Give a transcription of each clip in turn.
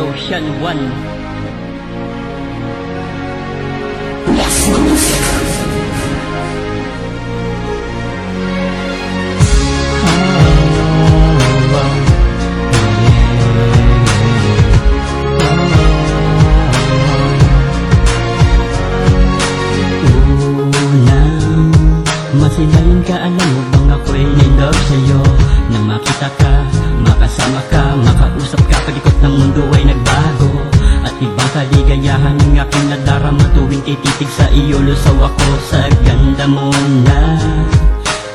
Ocean One. Masilayan ka, alam mo bang ako'y nilove sa'yo? Nang makita ka, makasama ka, makausap ka, palikot ng mundo ay nagbago. At ibang kaligayahan ng aking nadarama tuwing tititig sa iyo, lusaw ako sa ganda mo na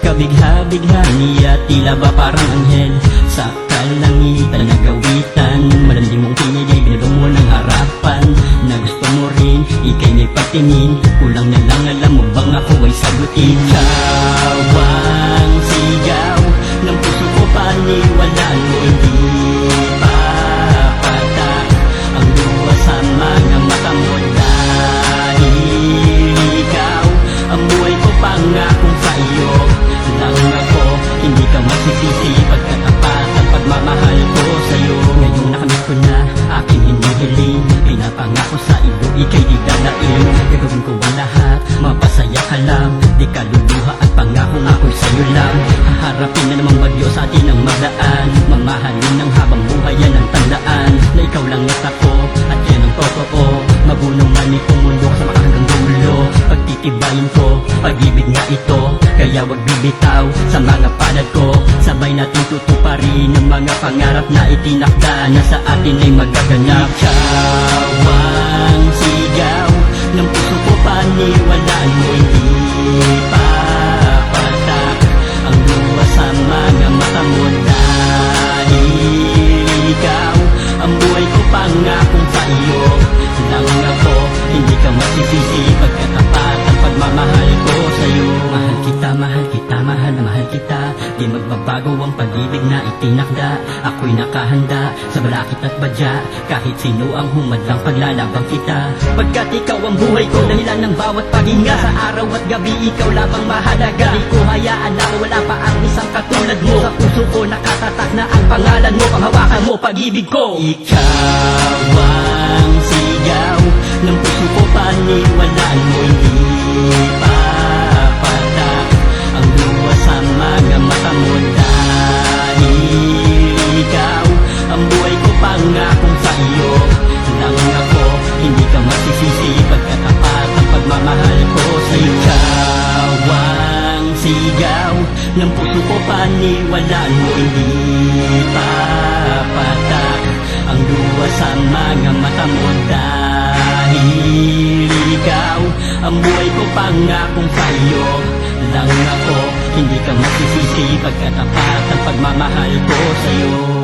kabigha-bigha niya, tila ba parang anghel sa kalangitan, nagawitan, malamig mong kinilig, binulong mo ng harapan na gusto mo rin, ika'y may patingin, kulang na lang alam mo bang ako ay sagutin. Ikaw ang sigaw ng puso ko, paniwalaan mo hindi pa patak ang luha sa mga mata mo, dahil ikaw ang buhay ko, pangakong sa iyo lang ako, hindi ka masisisi, pagkatapatan, pagmamahal ko sa'yo. Ngayon nakamit ko na aking hinihiling, pinapangako sa iyo, ika'y di dalain. Gagawin ko ang lahat, mapasaya ka lang, di ka luluha at pangako ako'y sa'yo lang. Haharapin na namang bagyo sa atin ang magdaan, mamahalin ng habang buhay, yan ang tandaan, na ikaw lang at ako, at yan ang totoo. Mabunong man itong mundo sa makahanggang dulo, pagtitibayin ko, pag-ibig nga ito, kaya wag bibitaw sa mga palad ko. Sabay natin tutuparin ang mga pangarap na itinakda, na sa atin ay magaganap. Ikaw ang sigaw ng puso ko, paniwalaan mo hindi pa patak ang luha sa mga mata mo, dahil ikaw ang buhay ko, pangakong sa iyo lang ako, hindi ka masisisi, pagkatapatan, pagmamahal ko sa'yo. Mahal kita, mahal kita, mahal na mahal kita, di magbabago ang pag-ibig na itinakda. Ako'y nakahanda sa balakid at badya, kahit sino ang humadlang, paglalabang kita. Pagkat ikaw ang buhay ko, dahilan ng bawat paghinga, sa araw at gabi ikaw labang mahalaga. Di ko hayaan na wala pa ang isang katulad mo, sa puso ko nakatatak na ang pangalan mo, panghawakan mo pag-ibig ko. Ikaw ang sigaw ng puso ko, paniwalaan mo hindi pa patak ang luha sa mga mata mo, dahil ikaw ang buhay ko, pangakong sa iyo lang ako, hindi ka masisisi, pagkatapat ang pagmamahal ko sa'yo. Ikaw ang sigaw ng puso ko, paniwalaan mo hindi pa patak ang luha sa mga mata mo, dahil ikaw ang buhay ko, pangakong sa iyo lang ako, hindi ka masisisi, pagkatapat ang pagmamahal ko sa'yo.